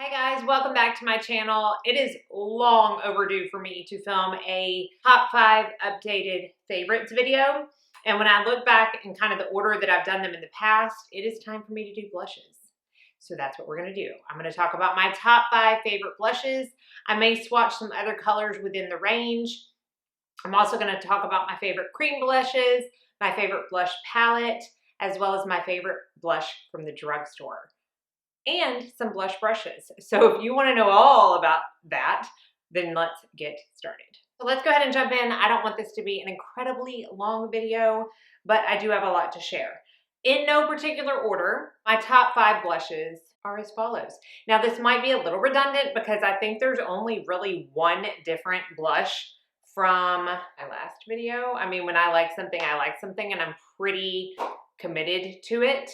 Hi guys, welcome back to my channel. It is long overdue for me to film a top 5 updated favorites video. And when I look back in kind of the order that I've done them in the past, it is time for me to do blushes. So that's what we're gonna do. I'm gonna talk about my top 5 favorite blushes. I may swatch some other colors within the range. I'm also gonna talk about my favorite cream blushes, my favorite blush palette, as well as my favorite blush from the drugstore, and some blush brushes. So if you want to know all about that, then let's get started. So let's go ahead and jump in. I don't want this to be an incredibly long video, but I do have a lot to share. In no particular order, my top 5 blushes are as follows. Now this might be a little redundant because I think there's only really one different blush from my last video. I mean, when I like something, and I'm pretty committed to it.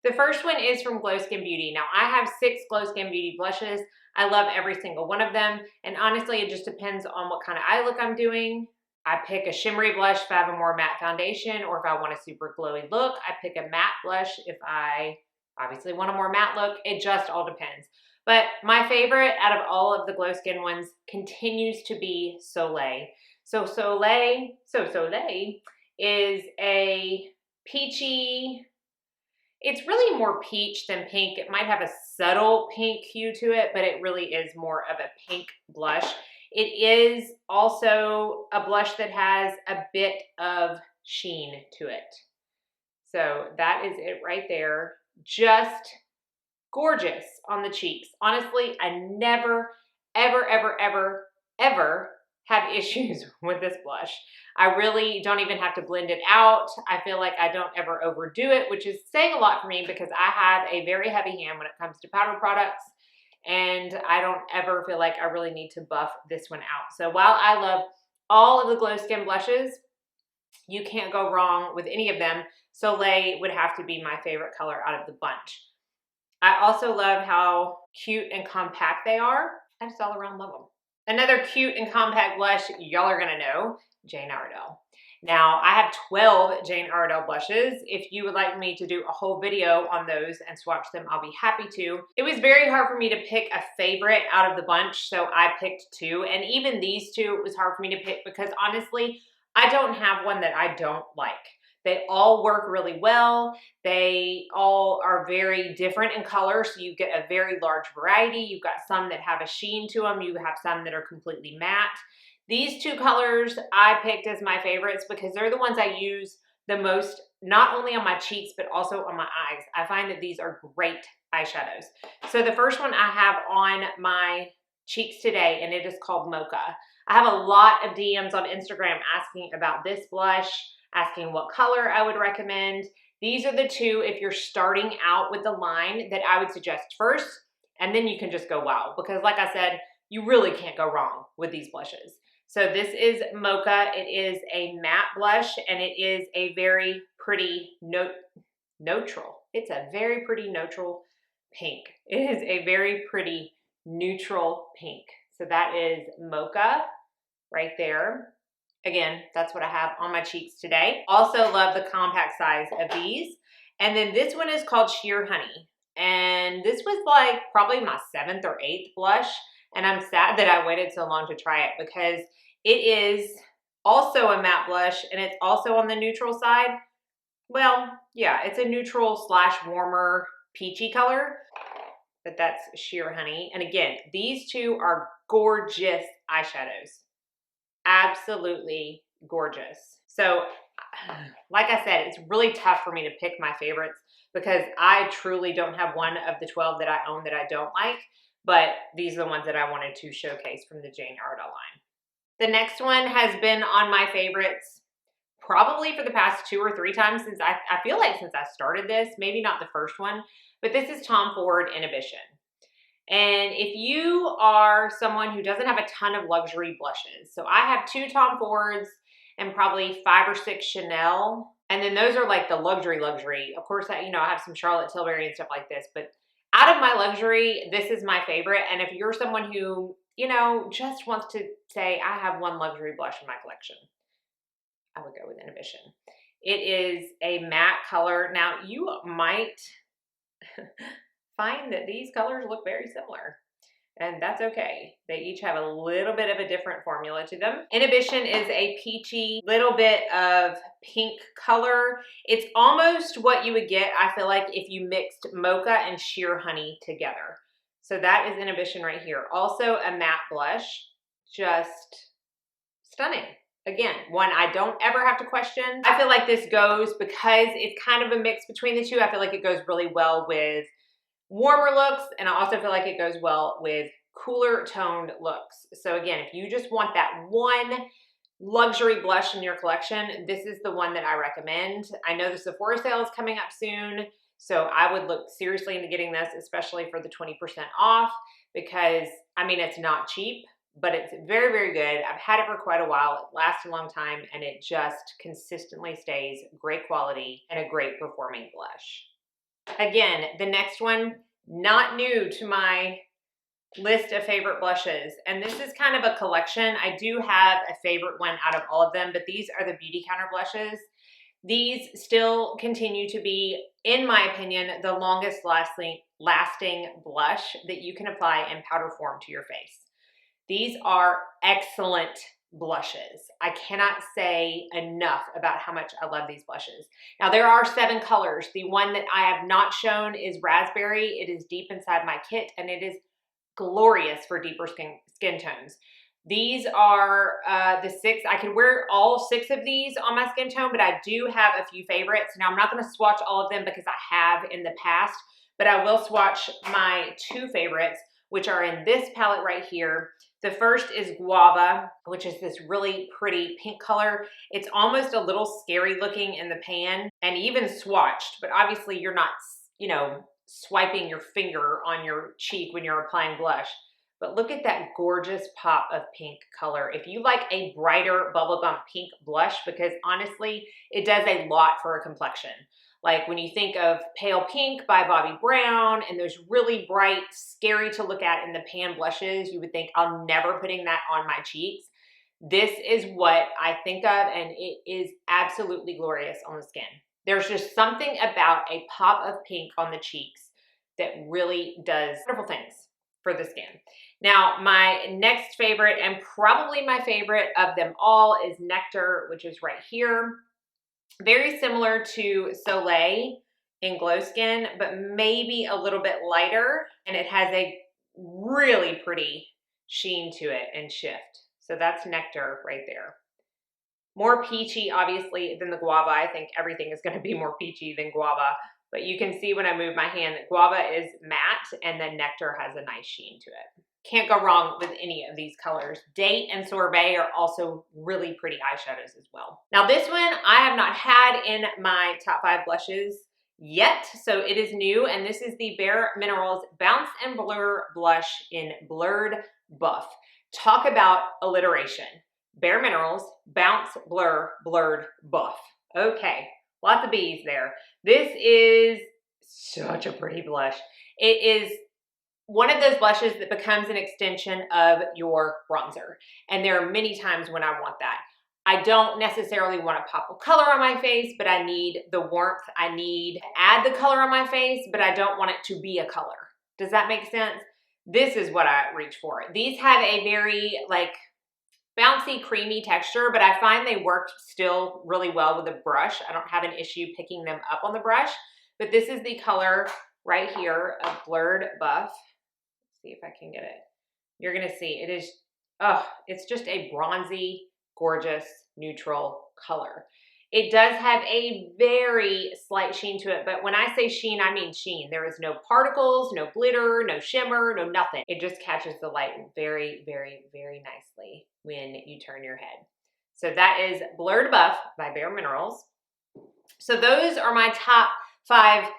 The first one is from Glow Skin Beauty. Now I have 6 Glow Skin Beauty blushes. I love every single one of them. And honestly, it just depends on what kind of eye look I'm doing. I pick a shimmery blush if I have a more matte foundation, or if I want a super glowy look. I pick a matte blush if I obviously want a more matte look. It just all depends. But my favorite out of all of the Glow Skin ones continues to be Soleil. So Soleil is a peachy, it's really more peach than pink. It might have a subtle pink hue to it, but it really is more of a pink blush. It is also a blush that has a bit of sheen to it. So that is it right there. Just gorgeous on the cheeks. Honestly, I never, ever have issues with this blush. I really don't even have to blend it out. I feel like I don't ever overdo it, which is saying a lot for me because I have a very heavy hand when it comes to powder products, and I don't ever feel like I really need to buff this one out. So while I love all of the Glow Skin blushes, you can't go wrong with any of them. Soleil would have to be my favorite color out of the bunch. I also love how cute and compact they are. I just all around love them. Another cute and compact blush y'all are gonna know, Jane Iredale. Now, I have 12 Jane Iredale blushes. If you would like me to do a whole video on those and swatch them, I'll be happy to. It was very hard for me to pick a favorite out of the bunch, so I picked 2. And even these 2, it was hard for me to pick because honestly, I don't have one that I don't like. They all work really well. They all are very different in color, so you get a very large variety. You've got some that have a sheen to them. You have some that are completely matte. These 2 colors I picked as my favorites because they're the ones I use the most, not only on my cheeks, but also on my eyes. I find that these are great eyeshadows. So the first one I have on my cheeks today, and it is called Mocha. I have a lot of DMs on Instagram asking about this blush, asking what color I would recommend. These are the 2, if you're starting out with the line, that I would suggest first, and then you can just go wow, because like I said, you really can't go wrong with these blushes. So this is Mocha. It is a matte blush, and it is a very pretty neutral. It's a very pretty neutral pink. It is a very pretty neutral pink. So that is Mocha right there. Again, that's what I have on my cheeks today. Also love the compact size of these. And then this one is called Sheer Honey. And this was like probably my 7th or 8th blush. And I'm sad that I waited so long to try it because it is also a matte blush and it's also on the neutral side. Well, yeah, it's a neutral / warmer peachy color, but that's Sheer Honey. And again, these 2 are gorgeous eyeshadows. Absolutely gorgeous. So like I said, it's really tough for me to pick my favorites because I truly don't have one of the 12 that I own that I don't like, but these are the ones that I wanted to showcase from the Jane Iredale line. The next one has been on my favorites probably for the past 2 or 3 times since I feel like since I started this, maybe not the first one, but this is Tom Ford Inhibition. And if you are someone who doesn't have a ton of luxury blushes, so I have 2 Tom Fords and probably 5 or 6 Chanel, and then those are like the luxury. Of course, I have some Charlotte Tilbury and stuff like this, but out of my luxury, this is my favorite. And if you're someone who, just wants to say, I have one luxury blush in my collection, I would go with Inhibition. It is a matte color. Now, you might find that these colors look very similar. and that's okay. They each have a little bit of a different formula to them. Inhibition is a peachy, little bit of pink color. It's almost what you would get, I feel like, if you mixed mocha and sheer honey together. So that is Inhibition right here. Also a matte blush, just stunning. Again, one I don't ever have to question. I feel like this goes, because it's kind of a mix between the two, I feel like it goes really well with warmer looks, and I also feel like it goes well with cooler toned looks. So again, if you just want that one luxury blush in your collection, this is the one that I recommend. I know the Sephora sale is coming up soon, so I would look seriously into getting this, especially for the 20% off, because I mean, it's not cheap, but it's very, very good. I've had it for quite a while. It lasts a long time, and it just consistently stays great quality and a great performing blush. Again, the next one, not new to my list of favorite blushes, and this is kind of a collection. I do have a favorite one out of all of them, but these are the Beautycounter blushes. These still continue to be, in my opinion, the longest lasting blush that you can apply in powder form to your face. These are excellent blushes. I cannot say enough about how much I love these blushes. Now, there are 7 colors. The one that I have not shown is raspberry. It is deep inside my kit, and it is glorious for deeper skin tones. These are the 6. I could wear all 6 of these on my skin tone, but I do have a few favorites. Now, I'm not going to swatch all of them because I have in the past, but I will swatch my 2 favorites, which are in this palette right here. The first is Guava, which is this really pretty pink color. It's almost a little scary looking in the pan and even swatched, but obviously you're not, you know, swiping your finger on your cheek when you're applying blush. But look at that gorgeous pop of pink color. If you like a brighter bubblegum pink blush, because honestly, it does a lot for a complexion. Like when you think of Pale Pink by Bobbi Brown and those really bright, scary to look at in the pan blushes, you would think, I'm never putting that on my cheeks. This is what I think of, and it is absolutely glorious on the skin. There's just something about a pop of pink on the cheeks that really does wonderful things for the skin. Now, my next favorite, and probably my favorite of them all, is Nectar, which is right here. Very similar to Soleil in Glow Skin, but maybe a little bit lighter, and it has a really pretty sheen to it and shift. So that's Nectar right there. More peachy, obviously, than the Guava. I think everything is going to be more peachy than Guava, but you can see when I move my hand that Guava is matte, and then Nectar has a nice sheen to it. Can't go wrong with any of these colors. Date and Sorbet are also really pretty eyeshadows as well. Now this one I have not had in my top 5 blushes yet, so it is new, and this is the Bare Minerals Bounce and Blur Blush in Blurred Buff. Talk about alliteration. Bare Minerals, Bounce, Blur, Blurred Buff. Okay, lots of B's there. This is such a pretty blush. It is one of those blushes that becomes an extension of your bronzer. And there are many times when I want that. I don't necessarily want a pop of color on my face, but I need the warmth. I need to add the color on my face, but I don't want it to be a color. Does that make sense? This is what I reach for. These have a very like bouncy, creamy texture, but I find they work still really well with a brush. I don't have an issue picking them up on the brush, but this is the color right here of Blurred Buff. See if I can get it. You're gonna see it is, oh, it's just a bronzy, gorgeous, neutral color. It does have a very slight sheen to it, but when I say sheen, I mean sheen. There is no particles, no glitter, no shimmer, no nothing. It just catches the light very, very, very nicely when you turn your head. So that is Blurred Buff by Bare Minerals. So those are my top 5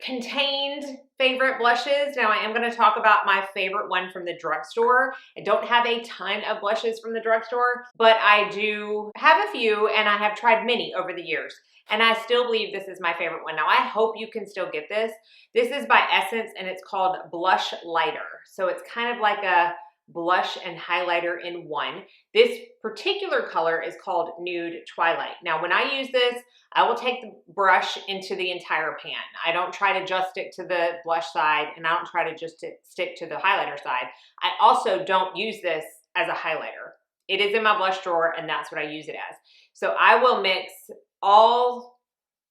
contained favorite blushes. Now I am going to talk about my favorite one from the drugstore. I don't have a ton of blushes from the drugstore, but I do have a few, and I have tried many over the years, and I still believe this is my favorite one. Now I hope you can still get this. This is by Essence, and it's called Blushlighter. So it's kind of like a blush and highlighter in one. This particular color is called Nude Twilight. Now, when I use this, I will take the brush into the entire pan. I don't try to just stick to the blush side, and I don't try to just stick to the highlighter side. I also don't use this as a highlighter. It is in my blush drawer, and that's what I use it as. So I will mix all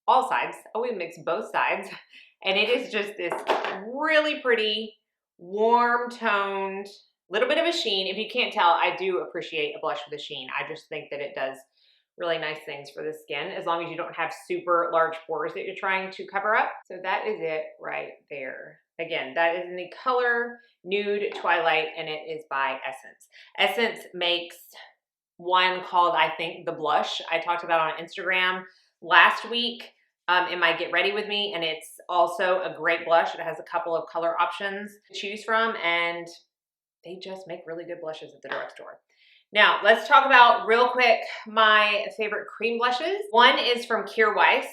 sides. I will mix both sides, and it is just this really pretty, warm toned, little bit of a sheen. If you can't tell, I do appreciate a blush with a sheen. I just think that it does really nice things for the skin, as long as you don't have super large pores that you're trying to cover up. So that is it right there. Again, that is in the color Nude Twilight, and it is by Essence. Essence makes one called, I think, the Blush. I talked about on Instagram last week in my Get Ready With Me, and it's also a great blush. It has a couple of color options to choose from, and they just make really good blushes at the drugstore. Now, let's talk about real quick my favorite cream blushes. One is from Kjaer Weis,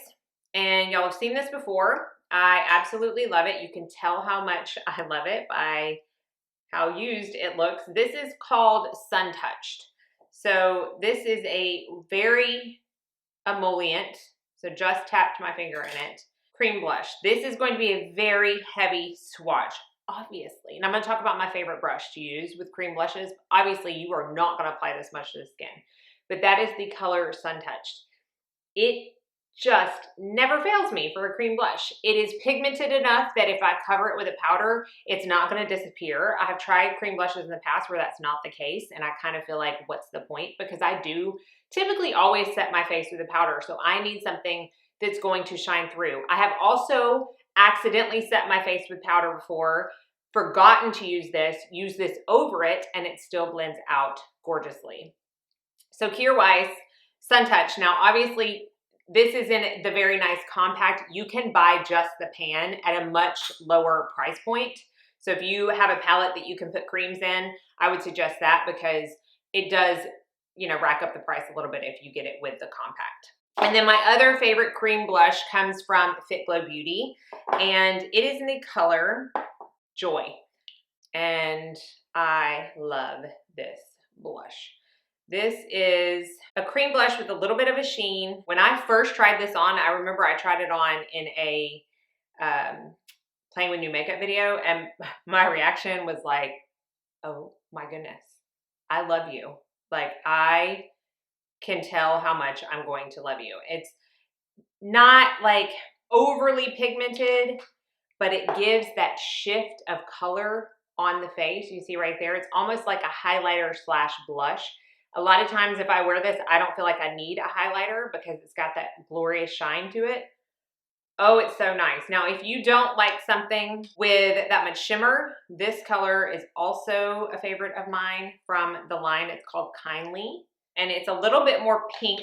and y'all have seen this before. I absolutely love it. You can tell how much I love it by how used it looks. This is called Suntouched. So this is a very emollient, so just tapped my finger in it, cream blush. This is going to be a very heavy swatch, obviously. And I'm going to talk about my favorite brush to use with cream blushes. Obviously, you are not going to apply this much to the skin, but that is the color Suntouched. It just never fails me for a cream blush. It is pigmented enough that if I cover it with a powder, it's not going to disappear. I have tried cream blushes in the past where that's not the case, and I kind of feel like, what's the point? Because I do typically always set my face with a powder, so I need something that's going to shine through. I have also accidentally set my face with powder before, forgotten to use this over it, and it still blends out gorgeously. So Kjaer Weis, Suntouched. Now, obviously, this is in the very nice compact. You can buy just the pan at a much lower price point. So if you have a palette that you can put creams in, I would suggest that, because it does, rack up the price a little bit if you get it with the compact. And then my other favorite cream blush comes from Fit Glow Beauty, and it is in the color Joy. And I love this blush. This is a cream blush with a little bit of a sheen. When I first tried this on, I remember I tried it on in a playing with new makeup video, and my reaction was like, oh my goodness, I love you. Like, I can tell how much I'm going to love you. It's not like overly pigmented, but it gives that shift of color on the face. You see right there, it's almost like a highlighter slash blush. A lot of times if I wear this, I don't feel like I need a highlighter because it's got that glorious shine to it. Oh, it's so nice. Now, if you don't like something with that much shimmer, this color is also a favorite of mine from the line. It's called Kindly, and it's a little bit more pink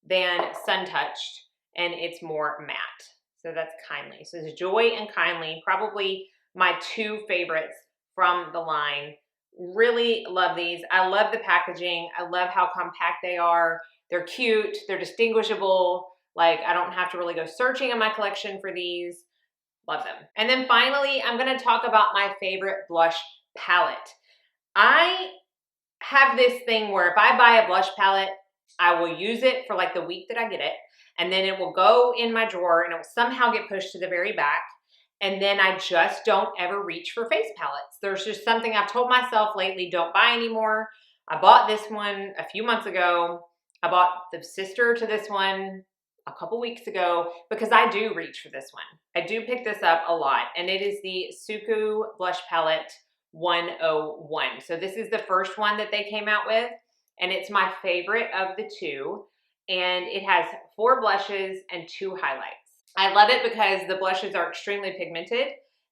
than Suntouched, and it's more matte. So that's Kindly. So it's Joy and Kindly, probably my two favorites from the line. Really love these. I love the packaging. I love how compact they are. They're cute. They're distinguishable. Like, I don't have to really go searching in my collection for these. Love them. And then finally, I'm going to talk about my favorite blush palette. I have this thing where if I buy a blush palette, I will use it for like the week that I get it, and then it will go in my drawer and it will somehow get pushed to the very back. And then I just don't ever reach for face palettes. There's just something I've told myself lately, don't buy anymore. I bought this one a few months ago. I bought the sister to this one a couple weeks ago because I do reach for this one. I do pick this up a lot, and it is the Suqqu Blush Palette 101. So this is the first one that they came out with, and it's my favorite of the two. And it has 4 blushes and 2 highlights. I love it because the blushes are extremely pigmented.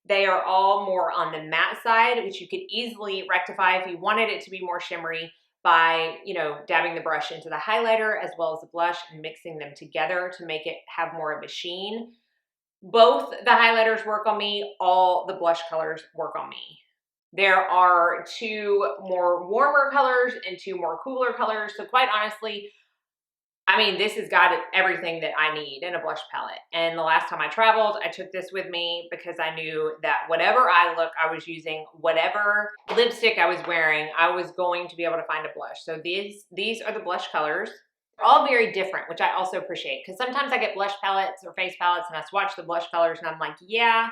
They are all more on the matte side, which you could easily rectify if you wanted it to be more shimmery by, dabbing the brush into the highlighter as well as the blush and mixing them together to make it have more of a sheen. Both the highlighters work on me. All the blush colors work on me. There are 2 more warmer colors and 2 more cooler colors. So quite honestly, I mean, this has got everything that I need in a blush palette. And the last time I traveled, I took this with me because I knew that whatever eye look I was using, whatever lipstick I was wearing, I was going to be able to find a blush. So these are the blush colors. They're all very different, which I also appreciate, because sometimes I get blush palettes or face palettes and I swatch the blush colors and I'm like, yeah,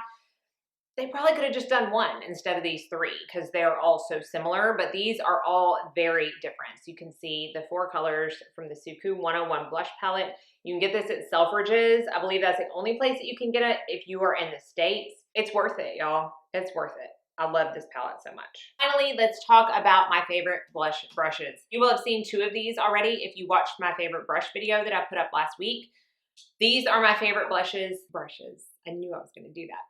they probably could have just done one instead of these three because they're all so similar, but these are all very different. So you can see the 4 colors from the Suqqu 101 blush palette. You can get this at Selfridges. I believe that's the only place that you can get it if you are in the States. It's worth it, y'all. It's worth it. I love this palette so much. Finally, let's talk about my favorite blush brushes. You will have seen 2 of these already if you watched my favorite brush video that I put up last week. These are my favorite brushes. I knew I was going to do that.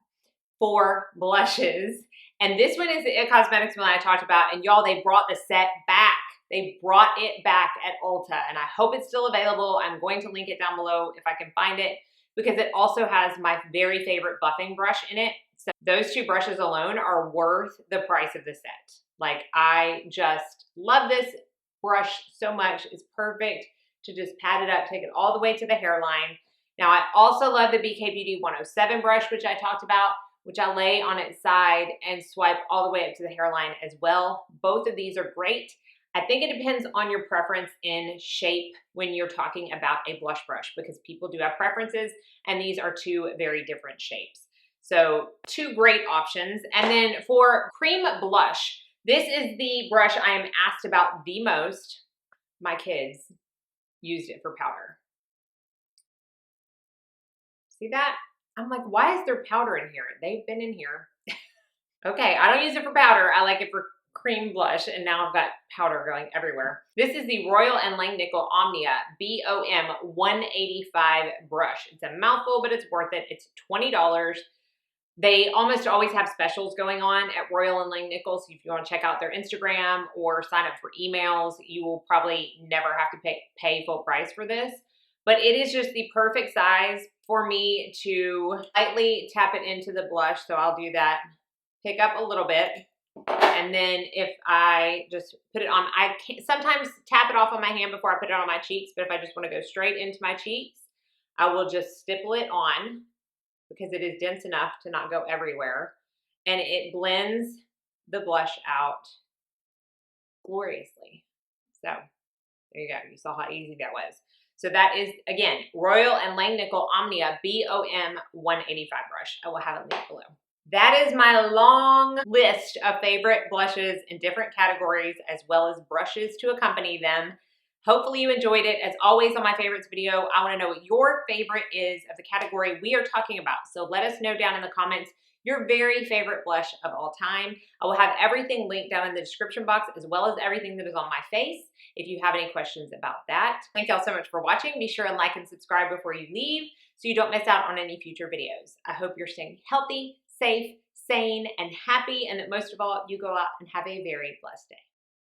4 blushes. And this one is the It Cosmetics one I talked about. And y'all, they brought the set back. They brought it back at Ulta. And I hope it's still available. I'm going to link it down below if I can find it, because it also has my very favorite buffing brush in it. So those 2 brushes alone are worth the price of the set. Like, I just love this brush so much. It's perfect to just pat it up, take it all the way to the hairline. Now, I also love the BK Beauty 107 brush, which I talked about, which I lay on its side and swipe all the way up to the hairline as well. Both of these are great. I think it depends on your preference in shape when you're talking about a blush brush, because people do have preferences, and these are 2 very different shapes. So 2 great options. And then for cream blush, this is the brush I am asked about the most. My kids used it for powder. See that? I'm like, why is there powder in here? They've been in here. Okay, I don't use it for powder. I like it for cream blush, and now I've got powder going everywhere. This is the Royal & Langnickel Omnia BOM 185 brush. It's a mouthful, but it's worth it. It's $20. They almost always have specials going on at Royal & Langnickel, so if you want to check out their Instagram or sign up for emails, you will probably never have to pay full price for this. But it is just the perfect size for me to lightly tap it into the blush. So I'll do that, pick up a little bit. And then if I just put it on, I can sometimes tap it off on my hand before I put it on my cheeks. But if I just want to go straight into my cheeks, I will just stipple it on because it is dense enough to not go everywhere. And it blends the blush out gloriously. So there you go. You saw how easy that was. So that is, again, Royal & Langnickel Omnia BOM 185 brush. I will have it linked below. That is my long list of favorite blushes in different categories, as well as brushes to accompany them. Hopefully you enjoyed it. As always on my favorites video, I want to know what your favorite is of the category we are talking about. So let us know down in the comments your very favorite blush of all time. I will have everything linked down in the description box, as well as everything that is on my face, if you have any questions about that. Thank y'all so much for watching. Be sure and like and subscribe before you leave so you don't miss out on any future videos. I hope you're staying healthy, safe, sane, and happy, and that most of all, you go out and have a very blessed day.